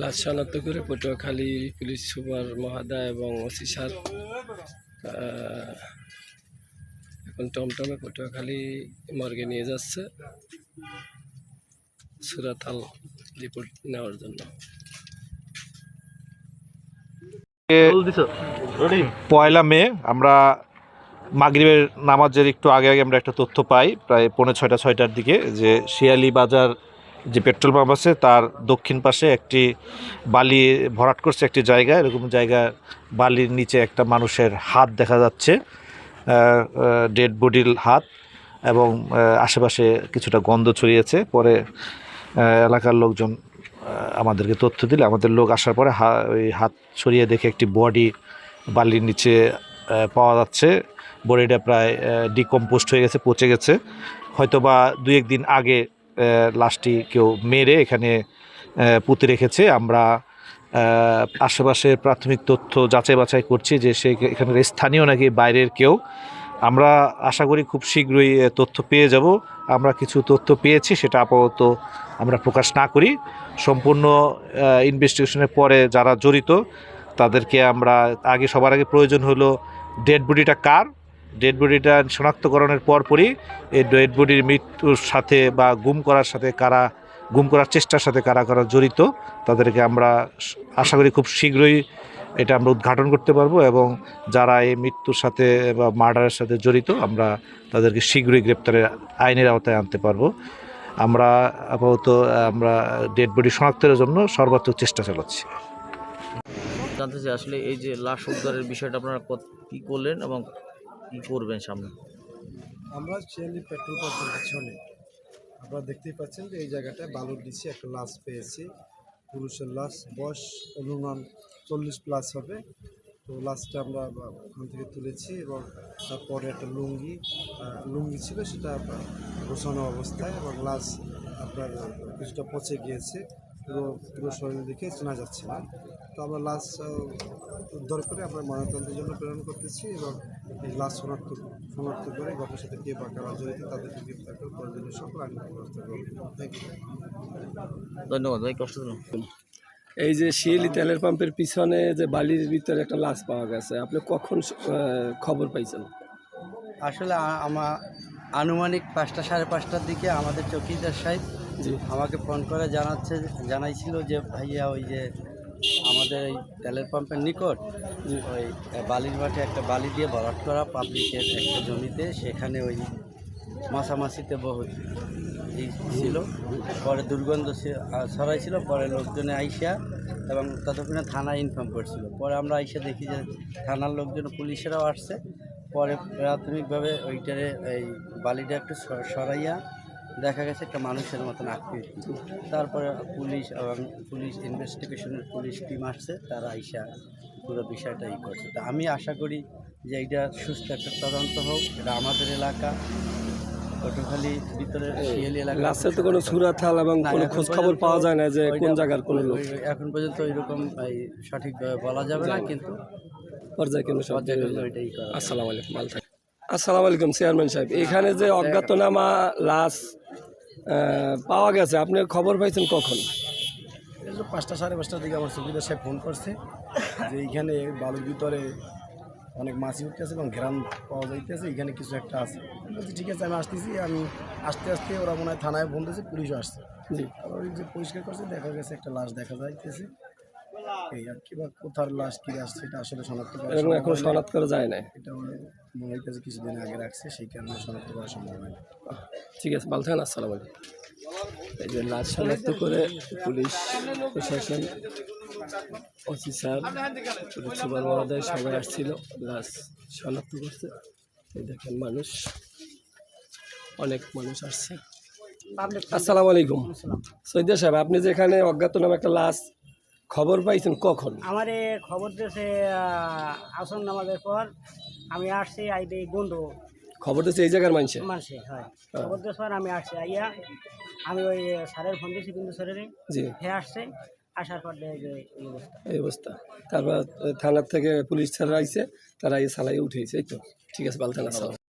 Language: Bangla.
লাশ শনাক্ত করে পটুয়াখালী পুলিশ সুপার মহোদয় এবং ওসি স্যার এখন টমটমে পটুয়াখালী মর্গে নিয়ে যাচ্ছে সুরাতাল রিপোর্ট নেওয়ার জন্য। পয়লা মে আমরা মাগরিবের নামাজের একটু আগে আমরা একটা তথ্য পাই, প্রায় 6:45-6টার দিকে, যে শিয়ালি বাজার যে পেট্রোল পাম্প আছে তার দক্ষিণ পাশে একটি বালি ভরাট করছে একটি জায়গা, এরকম জায়গায় বালির নিচে একটা মানুষের হাত দেখা যাচ্ছে, ডেড বডির হাত, এবং আশেপাশে কিছুটা গন্ধ ছড়িয়েছে। পরে এলাকার লোকজন আমাদেরকে তথ্য দিলে আমাদের লোক আসার পরে ওই হাত ছড়িয়ে দেখে একটি বডি বালির নিচে পাওয়া যাচ্ছে। বডিটা প্রায় ডিকম্পোস্ট হয়ে গেছে, পচে গেছে। হয়তো বা 2-1 দিন আগে লাশটি কেউ মেরে এখানে পুঁতে রেখেছে। আমরা আশেপাশের প্রাথমিক তথ্য যাচাই বাছাই করছি যে সে এখানকার স্থানীয় নাকি বাইরের কেউ। আমরা আশা করি খুব শীঘ্রই তথ্য পেয়ে যাব। আমরা কিছু তথ্য পেয়েছি, সেটা আপাতত আমরা প্রকাশ না করি। সম্পূর্ণ ইনভেস্টিগেশনের পরে যারা জড়িত তাদেরকে আমরা সবার আগে প্রয়োজন হলো ডেড বডিটা কার, ডেড বডিটা শনাক্তকরণের পরপরই এই ডেড বডির মৃত্যুর সাথে বা গুম করার চেষ্টার সাথে কারা জড়িত তাদেরকে আমরা আশা করি খুব শীঘ্রই এটা আমরা উদ্ঘাটন করতে পারবো, এবং যারা এই মৃত্যুর সাথে বা মার্ডারের সাথে জড়িত আমরা তাদেরকে শীঘ্রই গ্রেপ্তারের আইনের আওতায় আনতে পারবো। আমরা আপাতত ডেড বডি শনাক্তের জন্য সর্বাত্মক চেষ্টা চালাচ্ছি। জানতে চাই আসলে এই যে লাশ উদ্ধারের বিষয়টা আপনারা কী করলেন এবং কী করবেন সামনে? আমরা শিয়ালি পেট্রোল পাম্পের পিছনে আপনারা দেখতেই পাচ্ছেন যে এই জায়গাটায় বালুর নিচে একটা লাশ পেয়েছি, পুরুষের লাশ, বয়স অনুমান 40+ হবে। তো লাশটা আমরা ওখান থেকে তুলেছি এবং তারপরে একটা লুঙ্গি ছিল, সেটা গোছানো অবস্থায়, এবং লাশ আপনার কিছুটা পচে গিয়েছে, পুরো শরীর দেখে চেনা যাচ্ছে না। তো আমরা লাশ উদ্ধার করে আমরা ময়নাতদন্তের জন্য প্রেরণ করতেছি, এবং এই লাশ শনাক্ত করে ঘটনার সাথে কে বা কারা জড়িত তাদেরকে গ্রেপ্তার করে প্রয়োজনীয় সকল আইনি ব্যবস্থা করব। Thank you. ধন্যবাদ ভাই, কষ্ট দিন। এই যে শিয়ালি তেলের পাম্পের পিছনে যে বালির ভিতরে একটা লাশ পাওয়া গেছে, আপনি কখন খবর পাইছেন? আসলে আমার আনুমানিক 5টা 5:30টার দিকে আমাদের চৌকিদার সাহেব আমাকে ফোন করে জানাইছিল যে ভাইয়া ওই যে আমাদের এই তেলের পাম্পের নিকট ওই বালির মাঠে একটা বালি দিয়ে ভরাট করা পাবলিকের একটা জমিতে, সেখানে ওই মাছামাছিতে বহু ছিল। পরে দুর্গন্ধ ছড়াইছিল। পরে লোকজনে আইসা এবং ততক্ষণে থানায় ইনফর্ম করছিল। পরে আমরা আইসা দেখি যে থানার লোকজন, পুলিশেরাও আসছে। পরে প্রাথমিকভাবে ওইটারে এই বালিটা একটু সরাইয়া দেখা গেছে একটা মানুষের মতন আকৃতি। তারপরে পুলিশ ইনভেস্টিগেশনের পুলিশ টিম আসছে, তারা আইসা পুরো বিষয়টা করছে। তা আমি আশা করি যে এইটা সুস্থ একটা তদন্ত হোক। এটা আমাদের এলাকা, পটুয়াখালী ভিতরে শিয়ালি এলাকা। লাশের তো কোনো সুরাতাল এবং কোনো খোঁজ খবর পাওয়া যায় না যে কোন জায়গার কোনো লোক। এখন পর্যন্ত ওইরকম সঠিকভাবে বলা যাবে না, কিন্তু ওইটাই করা। আসসালামু আলাইকুম। আসসালামু আলাইকুম চেয়ারম্যান সাহেব, এখানে যে অজ্ঞাতনামা লাশ পাওয়া গেছে, আপনি খবর পাইছেন কখন? 5টা 5:30টার দিকে আমার চৌকিদার সাহেব ফোন করছে যে এইখানে বালুর ভিতরে অনেক মাছি উঠতেছে এবং ঘেরান পাওয়া যাইতেছে, এখানে কিছু একটা আছে। বলছি ঠিক আছে, আমি আসতেছি। আমি আসতে ওরা মনে হয় থানায় ফোন দিয়েছে, পুলিশও আসছে। আবার ওই যে পরিষ্কার করছে, দেখা গেছে একটা লাশ দেখা যাইতেছে। এই আর কি, বা কোথার লাশ কি লাশ সেটা আসলে শনাক্ত করা এখন শনাক্ত করা যায় না। এটা মনে হইতেছে কিছুদিন আগে রাখছে, সেই কারণে শনাক্ত করা সম্ভব হয় না। ঠিক আছে, ভালো থাকেন। আসসালামু আলাইকুম। এই যে লাশ শনাক্ত করে পুলিশ প্রশাসন, ওসি স্যার, পুলিশ সুপার মহোদয় সবাই আসছিল, লাশ শনাক্ত করছে। এই দেখেন অনেক মানুষ আসছে। আসসালামু আলাইকুম। সৈয়দ সাহেব, আপনি যে এখানে অজ্ঞাতনামা একটা লাশ খবর পাইছেন কখন? আমার খবর দিয়েছে আসর নামাজের পর। আমি আসছি, আইতে গন্ধ খবর দিয়েছে এই জায়গার মানুষে হয়। খবর দেওয়ার পর আমি আসছি, আইয়া আমি ওই স্যারের ফোন দিয়েছি, কিন্তু স্যারের হ্যাঁ আসছে। আসার পর এই অবস্থা। তারপর থানার থেকে পুলিশ স্যার আইছে, তারা এই সালাই উঠেছে। এই তো ঠিক আছে, ভালো থাকেন।